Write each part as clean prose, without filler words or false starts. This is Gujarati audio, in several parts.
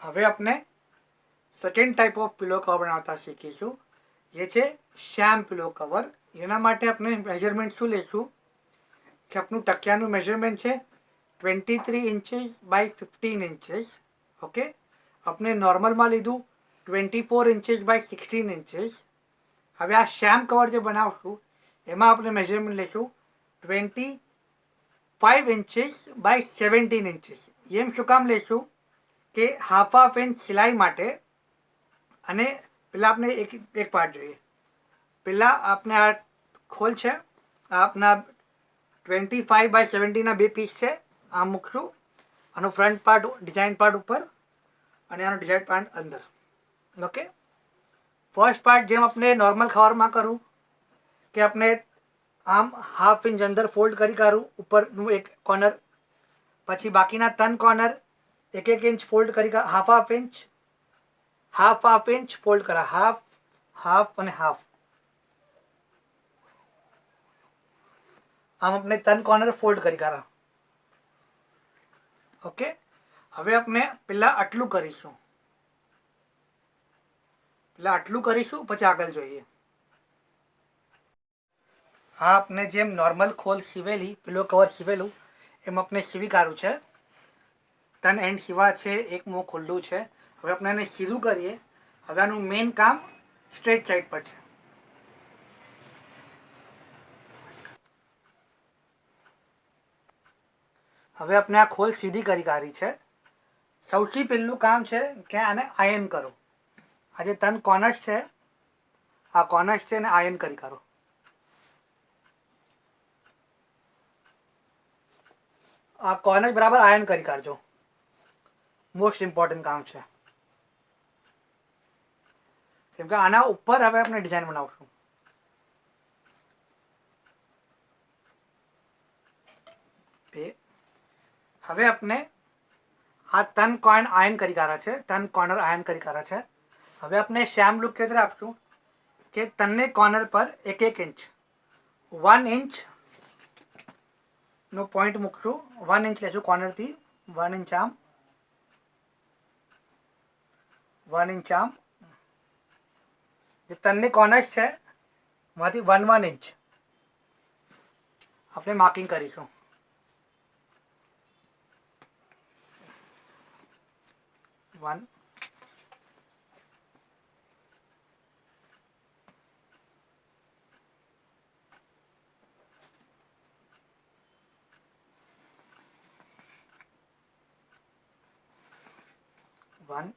હવે આપણે second type of pillow cover બનાવતા શીખીશું. એ છે શ્યામ પિલો કવર. એના માટે આપણે મેજરમેન્ટ શું લેશું કે આપણું તકિયાનું મેજરમેન્ટ છે 23 ઇંચીસ બાય 15 ઇંચીસ. ઓકે, આપણે નોર્મલમાં લીધું 24 ઇંચીસ બાય 16 ઇંચીસ. હવે આ શ્યામ કવર જે બનાવશું એમાં આપણે મેજરમેન્ટ લઈશું 25 ઇંચીસ બાય 17 ઇંચીસ. એમ શું કામ લઈશું કે હાફ ઇંચ સિલાઈ માટે. અને પહેલાં આપણે એક પાર્ટ જોઈએ. પહેલાં આપણે આ ખોલ છે, આ આપણા 25 બાય 17ના બે પીસ છે. આ મૂકશું, આનો ફ્રન્ટ પાર્ટ ડિઝાઇન પાર્ટ ઉપર અને આનો ડિઝાઇન પાર્ટ અંદર. ઓકે, ફર્સ્ટ પાર્ટ જેમ આપણે નોર્મલ ખબરમાં કરું કે આપણે આમ હાફ ઇંચ અંદર ફોલ્ડ કરી કાઢું ઉપરનું એક કોર્નર, પછી બાકીના 3 કોર્નર એક ઇંચ ફોલ્ડ કરી હાફ ઇંચ ફોલ્ડ કરા, હાફ અને હાફ. આમ આપણે 3 કોર્નર ફોલ્ડ કરી કાઢા. ઓકે, હવે આપણે પહેલાં આટલું કરીશું, પછી આગળ જોઈએ. આ આપણે જેમ નોર્મલ ખોલ સીવેલી પિલો કવર સીવેલું એમ આપણે સીવી કાઢું છે. 3 એન્ડ સીવા છે, એક મોં ખુલ્લું છે. હવે આપણે એને સીધું કરીએ. હવે આનું મેઇન કામ સ્ટ્રેટ સાઈડ પર છે. હવે આપણે આ ખોલ સીધી કરી કાઢી છે. સૌથી પહેલું કામ છે કે આને આયન કરો. આ જે 3 કોર્નર્સ છે, આ કોર્નર્સ છે એને આયન કરી કાઢો. આ કોર્નર બરાબર આયન કરી કાઢજો. મોસ્ટ ઇમ્પોર્ટન્ટ કામ છે, કેમ કે આના ઉપર હવે આપણે ડિઝાઇન બનાવશું. હવે આપણે આ 3 કોર્નર આયન કરી કાઢ્યા છે, 3 કોર્નર આયન કરી કાઢ્યા છે. હવે આપણે શ્યામ લુક કેવી રીતે આપશું કે 3 કોર્નર પર એક ઇંચ 1 ઇંચ નો પોઈન્ટ મૂકશું. 1 ઇંચ લેશું કોર્નરથી, 1 ઇંચ આમ, 1 ઇંચ આમ. જે 3 કોર્નર્સ છે એમાંથી 1 ઇંચ આપણે માર્કિંગ કરીશું. 1 1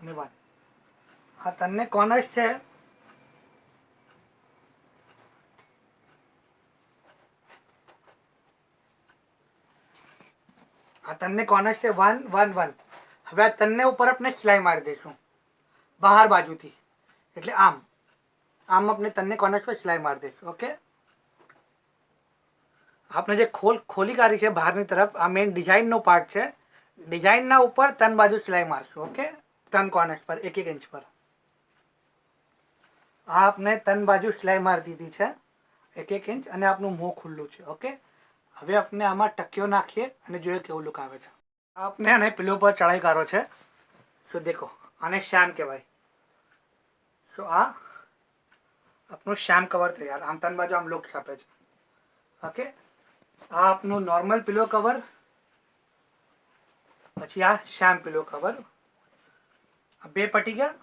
અને 1. આ 3 કોર્નર્સ છે. આ 3 કોર્નર્સ છે 1 1 1. હવે આ 3 ઉપર આપણે સિલાઈ મારી દઈશું બહાર બાજુથી. એટલે આમ આપણે 3 કોર્નર્સ પર સિલાઈ મારી દઈશું. ઓકે, આપણે જે ખોલી કાઢી છે બહારની તરફ, આ મેઇન ડિઝાઇનનો પાર્ટ છે. ડિઝાઇનના ઉપર 3 બાજુ સિલાઈ મારશું. ઓકે, 3 કોર્નર્સ પર એક ઇંચ પર. આ આપણે 3 બાજુ સિલાઈ મારી દીધી છે એક ઇંચ, અને આપણું મોં ખુલ્લું છે. ઓકે, હવે આપણે આમાં ટકીઓ નાખીએ અને જોઈએ કેવું લુક આવે છે. આપણે આને પિલો પર ચડાઈ કાઢો છે. સો દેખો, આને શ્યામ કહેવાય. સો આ આપણું શ્યામ કવર તૈયાર. આમ 3 બાજુ આમ લુક આપે છે. ઓકે, આ આપનું નોર્મલ પિલો કવર, પછી આ શ્યામ પિલો કવર. આ બે પટી ગયા.